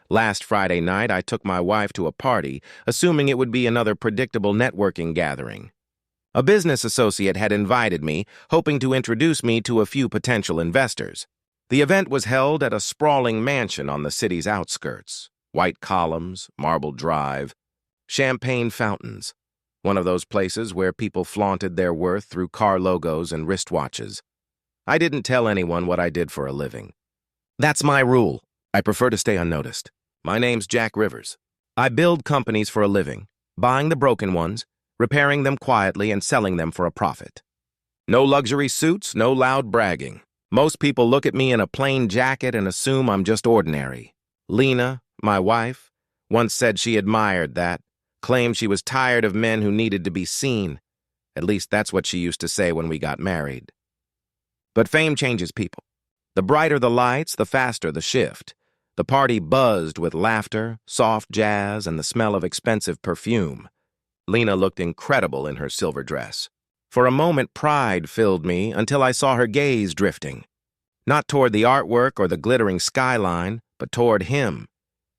Last Friday night, I took my wife to a party, assuming it would be another predictable networking gathering. A business associate had invited me, hoping to introduce me to a few potential investors. The event was held at a sprawling mansion on the city's outskirts. White columns, marble drive, champagne fountains. One of those places where people flaunted their worth through car logos and wristwatches. I didn't tell anyone what I did for a living. That's my rule. I prefer to stay unnoticed. My name's Jack Rivers. I build companies for a living, buying the broken ones, repairing them quietly, and selling them for a profit. No luxury suits, no loud bragging. Most people look at me in a plain jacket and assume I'm just ordinary. Lena, my wife, once said she admired that, claimed she was tired of men who needed to be seen. At least that's what she used to say when we got married. But fame changes people. The brighter the lights, the faster the shift. The party buzzed with laughter, soft jazz, and the smell of expensive perfume. Lena looked incredible in her silver dress. For a moment, pride filled me until I saw her gaze drifting. Not toward the artwork or the glittering skyline, but toward him.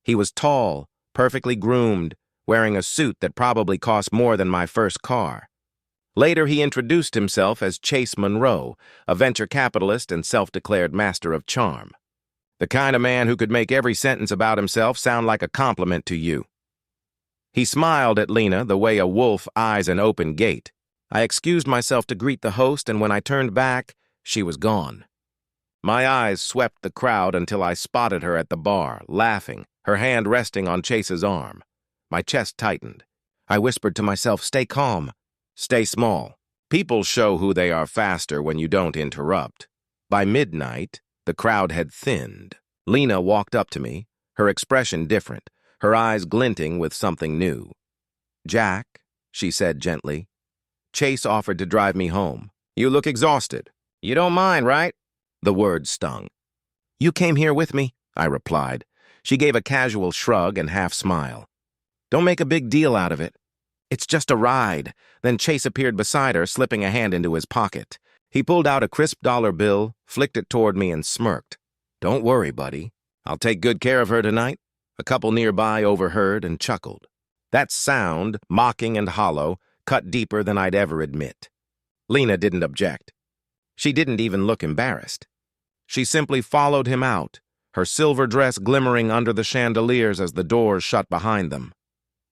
He was tall, perfectly groomed, wearing a suit that probably cost more than my first car. Later, he introduced himself as Chase Monroe, a venture capitalist and self-declared master of charm. The kind of man who could make every sentence about himself sound like a compliment to you. He smiled at Lena the way a wolf eyes an open gate. I excused myself to greet the host, and when I turned back, she was gone. My eyes swept the crowd until I spotted her at the bar, laughing, her hand resting on Chase's arm. My chest tightened. I whispered to myself, "Stay calm. Stay small." People show who they are faster when you don't interrupt. By midnight, the crowd had thinned. Lena walked up to me, her expression different, her eyes glinting with something new. "Jack," she said gently. "Chase offered to drive me home. You look exhausted. You don't mind, right?" The words stung. "You came here with me," I replied. She gave a casual shrug and half smile. "Don't make a big deal out of it. It's just a ride." Then Chase appeared beside her, slipping a hand into his pocket. He pulled out a crisp dollar bill, flicked it toward me, and smirked. "Don't worry, buddy. I'll take good care of her tonight." A couple nearby overheard and chuckled. That sound, mocking and hollow, cut deeper than I'd ever admit. Lena didn't object. She didn't even look embarrassed. She simply followed him out, her silver dress glimmering under the chandeliers as the doors shut behind them.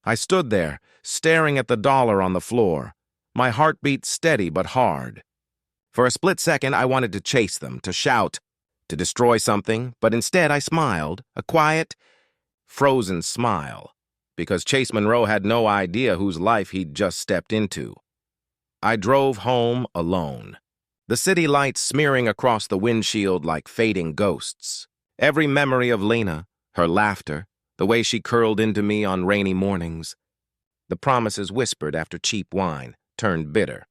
I stood there, staring at the dollar on the floor, my heartbeat steady but hard. For a split second, I wanted to chase them, to shout, to destroy something, but instead I smiled, a quiet, frozen smile, because Chase Monroe had no idea whose life he'd just stepped into. I drove home alone, the city lights smearing across the windshield like fading ghosts. Every memory of Lena, her laughter, the way she curled into me on rainy mornings. The promises whispered after cheap wine turned bitter.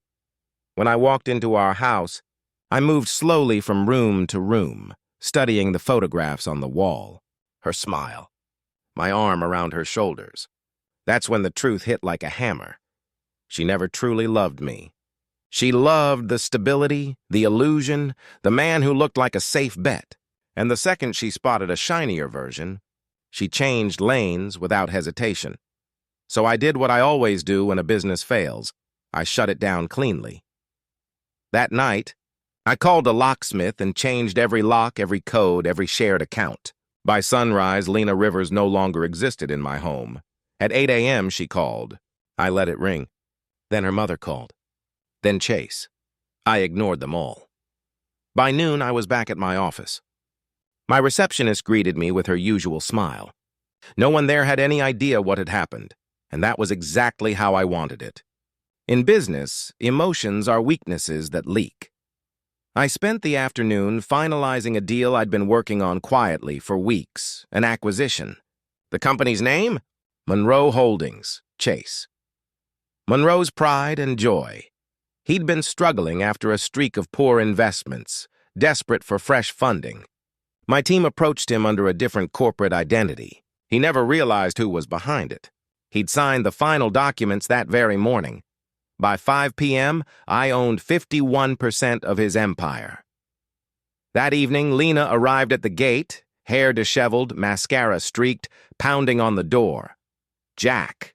When I walked into our house, I moved slowly from room to room, studying the photographs on the wall, her smile, my arm around her shoulders. That's when the truth hit like a hammer. She never truly loved me. She loved the stability, the illusion, the man who looked like a safe bet. And the second she spotted a shinier version, she changed lanes without hesitation. So I did what I always do when a business fails. I shut it down cleanly. That night, I called a locksmith and changed every lock, every code, every shared account. By sunrise, Lena Rivers no longer existed in my home. At 8 a.m., she called. I let it ring. Then her mother called. Then Chase. I ignored them all. By noon, I was back at my office. My receptionist greeted me with her usual smile. No one there had any idea what had happened, and that was exactly how I wanted it. In business, emotions are weaknesses that leak. I spent the afternoon finalizing a deal I'd been working on quietly for weeks, an acquisition. The company's name? Monroe Holdings, Chase. Monroe's pride and joy. He'd been struggling after a streak of poor investments, desperate for fresh funding. My team approached him under a different corporate identity. He never realized who was behind it. He'd signed the final documents that very morning. By 5 p.m., I owned 51% of his empire. That evening, Lena arrived at the gate, hair disheveled, mascara streaked, pounding on the door. Jack.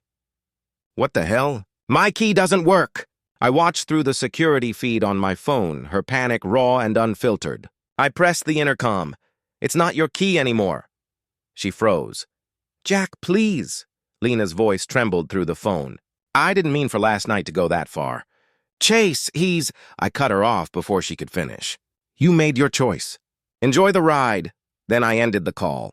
What the hell? My key doesn't work! I watched through the security feed on my phone, her panic raw and unfiltered. I pressed the intercom. It's not your key anymore. She froze. Jack, please. Lena's voice trembled through the phone. I didn't mean for last night to go that far. Chase, he's... I cut her off before she could finish. You made your choice. Enjoy the ride. Then I ended the call.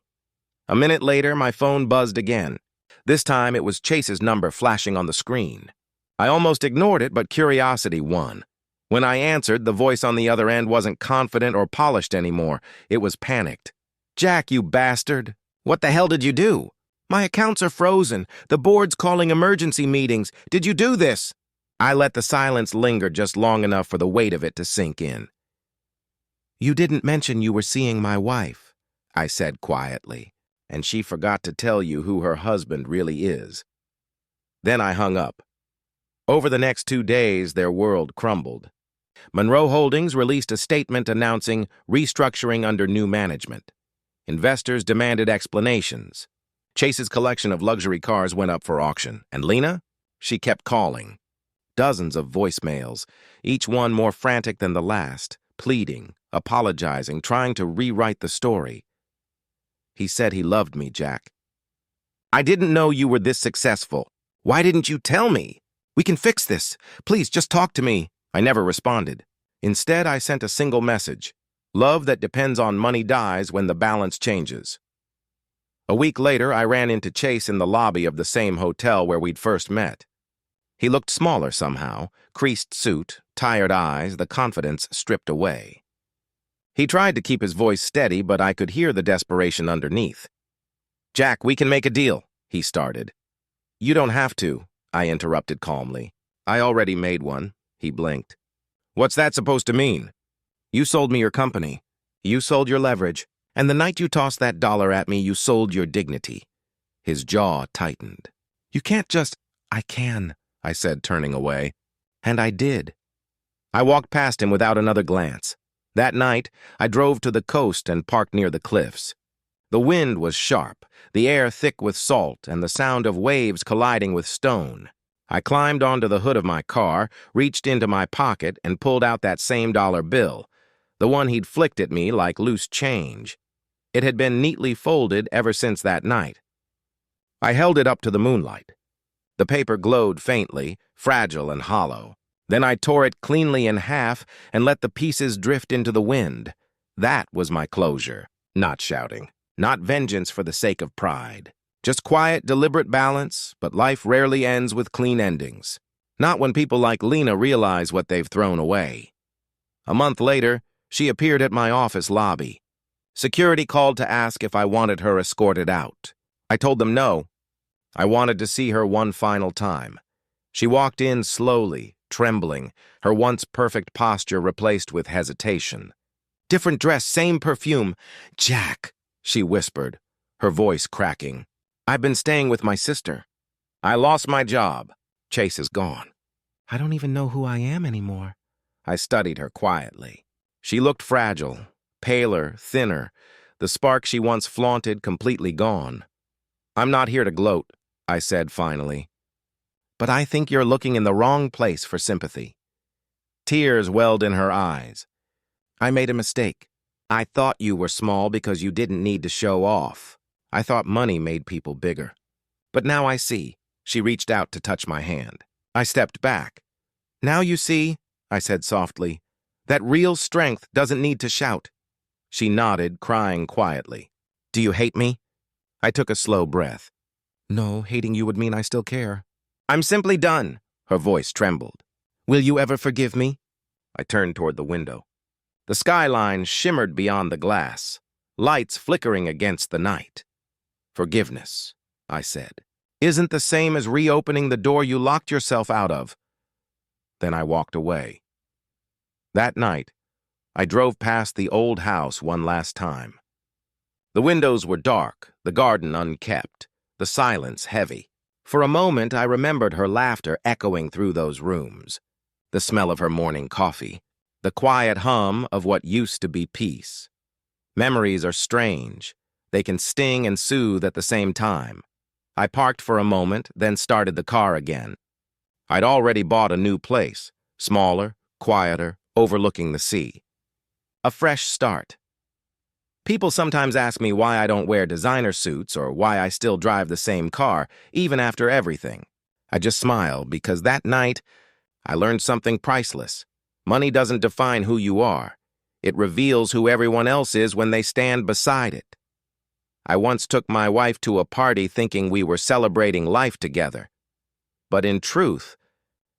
A minute later, my phone buzzed again. This time, it was Chase's number flashing on the screen. I almost ignored it, but curiosity won. When I answered, the voice on the other end wasn't confident or polished anymore. It was panicked. Jack, you bastard. What the hell did you do? My accounts are frozen. The board's calling emergency meetings. Did you do this? I let the silence linger just long enough for the weight of it to sink in. You didn't mention you were seeing my wife, I said quietly, and she forgot to tell you who her husband really is. Then I hung up. Over the next 2 days, their world crumbled. Monroe Holdings released a statement announcing restructuring under new management. Investors demanded explanations. Chase's collection of luxury cars went up for auction, and Lena? She kept calling. Dozens of voicemails, each one more frantic than the last, pleading, apologizing, trying to rewrite the story. He said he loved me, Jack. I didn't know you were this successful. Why didn't you tell me? We can fix this. Please, just talk to me. I never responded. Instead, I sent a single message. Love that depends on money dies when the balance changes. A week later, I ran into Chase in the lobby of the same hotel where we'd first met. He looked smaller somehow, creased suit, tired eyes, the confidence stripped away. He tried to keep his voice steady, but I could hear the desperation underneath. Jack, we can make a deal, he started. You don't have to, I interrupted calmly. I already made one, he blinked. What's that supposed to mean? You sold me your company. You sold your leverage. And the night you tossed that dollar at me, you sold your dignity. His jaw tightened. You can't just... I can, I said, turning away. And I did. I walked past him without another glance. That night, I drove to the coast and parked near the cliffs. The wind was sharp, the air thick with salt, and the sound of waves colliding with stone. I climbed onto the hood of my car, reached into my pocket, and pulled out that same dollar bill, the one he'd flicked at me like loose change. It had been neatly folded ever since that night. I held it up to the moonlight. The paper glowed faintly, fragile and hollow. Then I tore it cleanly in half and let the pieces drift into the wind. That was my closure. Not shouting. Not vengeance for the sake of pride. Just quiet, deliberate balance, but life rarely ends with clean endings. Not when people like Lena realize what they've thrown away. A month later, she appeared at my office lobby. Security called to ask if I wanted her escorted out. I told them no. I wanted to see her one final time. She walked in slowly, trembling, her once perfect posture replaced with hesitation. Different dress, same perfume. Jack, she whispered, her voice cracking. I've been staying with my sister. I lost my job. Chase is gone. I don't even know who I am anymore. I studied her quietly. She looked fragile, paler, thinner, the spark she once flaunted completely gone. I'm not here to gloat, I said finally. But I think you're looking in the wrong place for sympathy. Tears welled in her eyes. I made a mistake. I thought you were small because you didn't need to show off. I thought money made people bigger. But now I see. She reached out to touch my hand. I stepped back. Now you see, I said softly, that real strength doesn't need to shout. She nodded, crying quietly. Do you hate me? I took a slow breath. No, hating you would mean I still care. I'm simply done. Her voice trembled. Will you ever forgive me? I turned toward the window. The skyline shimmered beyond the glass, lights flickering against the night. Forgiveness, I said, isn't the same as reopening the door you locked yourself out of. Then I walked away. That night, I drove past the old house one last time. The windows were dark, the garden unkept, the silence heavy. For a moment, I remembered her laughter echoing through those rooms, the smell of her morning coffee, the quiet hum of what used to be peace. Memories are strange. They can sting and soothe at the same time. I parked for a moment, then started the car again. I'd already bought a new place, smaller, quieter, overlooking the sea. A fresh start. People sometimes ask me why I don't wear designer suits or why I still drive the same car, even after everything. I just smile because that night, I learned something priceless. Money doesn't define who you are. It reveals who everyone else is when they stand beside it. I once took my wife to a party thinking we were celebrating life together. But in truth,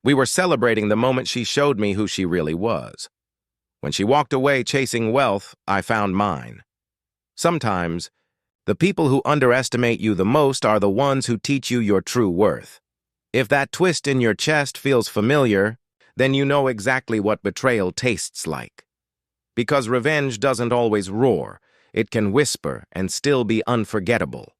we were celebrating the moment she showed me who she really was. When she walked away chasing wealth, I found mine. Sometimes, the people who underestimate you the most are the ones who teach you your true worth. If that twist in your chest feels familiar, then you know exactly what betrayal tastes like. Because revenge doesn't always roar, it can whisper and still be unforgettable.